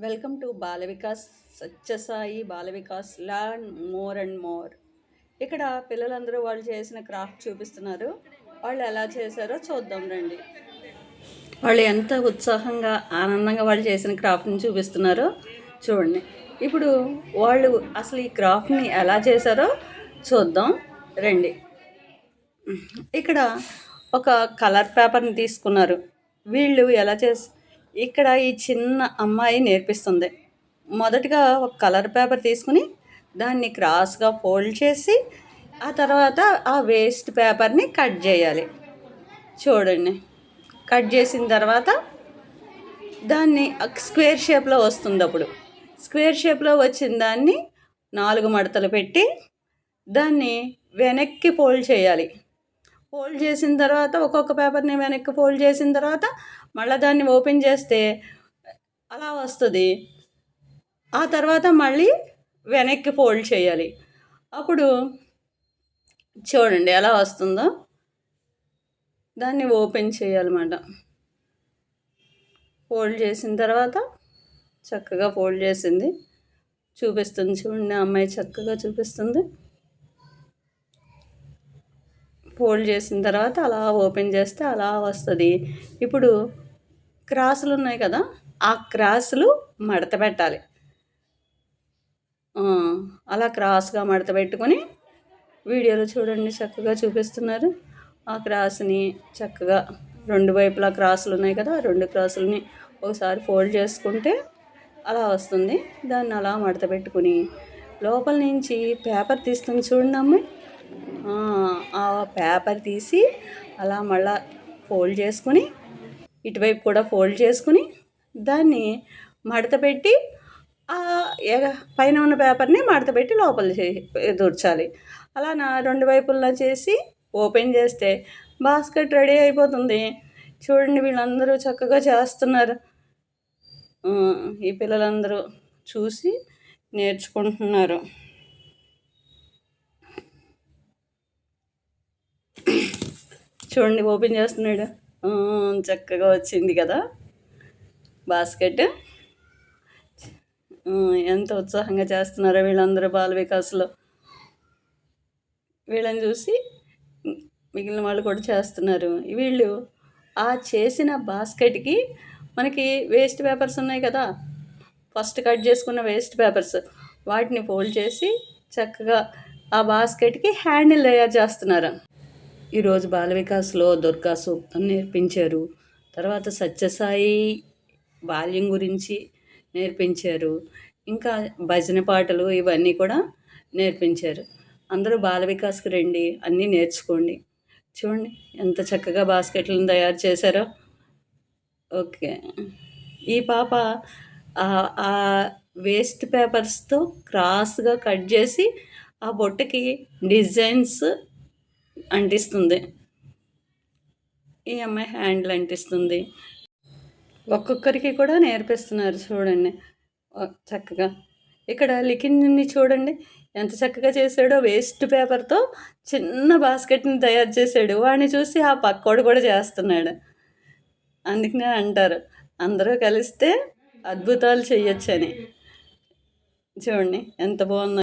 Welcome to Bala Vikas Sathya Sai Bala Vikas learn more and more. ఇక్కడ పిల్లలందరూ వాళ్ళు చేసిన క్రాఫ్ట్ చూపిస్తున్నారు. వాళ్ళు ఎలా చేశారో చూద్దాం రండి. వాళ్ళు ఎంత ఉత్సాహంగా ఆనందంగా వాళ్ళు చేసిన క్రాఫ్ట్ని చూపిస్తున్నారో చూడండి. ఇప్పుడు వాళ్ళు అసలు ఈ క్రాఫ్ట్ని ఎలా చేశారో చూద్దాం రండి. ఇక్కడ ఒక కలర్ పేపర్ని తీసుకున్నారు. వీళ్ళు ఎలా ఇక్కడ ఈ చిన్న అమ్మాయి నేర్పిస్తుంది. మొదటగా ఒక కలర్ పేపర్ తీసుకుని దాన్ని క్రాస్గా ఫోల్డ్ చేసి ఆ తర్వాత ఆ వేస్ట్ పేపర్ని కట్ చేయాలి. చూడండి, కట్ చేసిన తర్వాత దాన్ని స్క్వేర్ షేప్లో వస్తుంది. అప్పుడు స్క్వేర్ షేప్లో వచ్చిన దాన్ని 4 మడతలు పెట్టి దాన్ని వెనక్కి ఫోల్డ్ చేయాలి. ఫోల్డ్ చేసిన తర్వాత ఒక్కొక్క పేపర్ని వెనక్కి ఫోల్డ్ చేసిన తర్వాత మళ్ళీ దాన్ని ఓపెన్ చేస్తే అలా వస్తుంది. ఆ తర్వాత మళ్ళీ వెనక్కి ఫోల్డ్ చేయాలి. అప్పుడు చూడండి ఎలా వస్తుందో. దాన్ని ఓపెన్ చేయాలన్నమాట. ఫోల్డ్ చేసిన తర్వాత చక్కగా ఫోల్డ్ చేసింది చూపిస్తుంది. చూడండి, అమ్మాయి చక్కగా చూపిస్తుంది. ఫోల్డ్ చేసిన తర్వాత అలా ఓపెన్ చేస్తే అలా వస్తుంది. ఇప్పుడు క్రాసులు ఉన్నాయి కదా, ఆ క్రాసులు మడత పెట్టాలి. అలా క్రాస్గా మడత పెట్టుకొని వీడియోలో చూడండి చక్కగా చూపిస్తున్నారు. ఆ క్రాస్ని చక్కగా 2 వైపులా క్రాసులు ఉన్నాయి కదా, ఆ 2 క్రాసులని ఒకసారి ఫోల్డ్ చేసుకుంటే అలా వస్తుంది. దాన్ని అలా మడత పెట్టుకుని లోపల నుంచి పేపర్ తీస్తుంది. చూడండి అమ్మాయి, ఆ పేపర్ తీసి అలా మళ్ళా ఫోల్డ్ చేసుకుని ఇటువైపు కూడా ఫోల్డ్ చేసుకుని దాన్ని మడత పెట్టి పైన ఉన్న పేపర్ని మడత పెట్టి లోపల దూర్చాలి. అలా 2 వైపులా చేసి ఓపెన్ చేస్తే బాస్కెట్ రెడీ అయిపోతుంది. చూడండి, వీళ్ళందరూ చక్కగా చేస్తున్నారు. ఈ పిల్లలందరూ చూసి నేర్చుకుంటున్నారు. చూడండి, ఓపెన్ చేస్తున్నాడు. చక్కగా వచ్చింది కదా బాస్కెట్. ఎంత ఉత్సాహంగా చేస్తున్నారో వీళ్ళందరూ బాల వికాస్లో. వీళ్ళని చూసి మిగిలిన వాళ్ళు కూడా చేస్తున్నారు. వీళ్ళు ఆ చేసిన బాస్కెట్కి మనకి వేస్ట్ పేపర్స్ ఉన్నాయి కదా, ఫస్ట్ కట్ చేసుకున్న వేస్ట్ పేపర్స్, వాటిని ఫోల్డ్ చేసి చక్కగా ఆ బాస్కెట్కి హ్యాండిల్ తయారు చేస్తున్నారు. ఈరోజు బాల వికాస్లో దుర్గా సూక్తం నేర్పించారు. తర్వాత సత్యసాయి బాల్యం గురించి నేర్పించారు. ఇంకా భజన పాటలు ఇవన్నీ కూడా నేర్పించారు. అందరూ బాల వికాస్కి రండి, అన్నీ నేర్చుకోండి. చూడండి ఎంత చక్కగా బాస్కెట్లను తయారు చేశారో. ఓకే, ఈ పాప ఆ వేస్ట్ పేపర్స్తో క్రాస్గా కట్ చేసి ఆ బొట్టకి డిజైన్స్ అంటిస్తుంది. ఈ అమ్మాయి హ్యాండిల్ అంటిస్తుంది. ఒక్కొక్కరికి కూడా నేర్పిస్తున్నారు. చూడండి చక్కగా. ఇక్కడ లిఖిన్ని చూడండి ఎంత చక్కగా చేశాడో. వేస్ట్ పేపర్తో చిన్న బాస్కెట్ని తయారు చేశాడు. వాడిని చూసి ఆ పక్కోడు కూడా చేస్తున్నాడు. అందుకనే అంటారు అందరూ కలిస్తే అద్భుతాలు చేయొచ్చని. చూడండి ఎంత బాగుందో.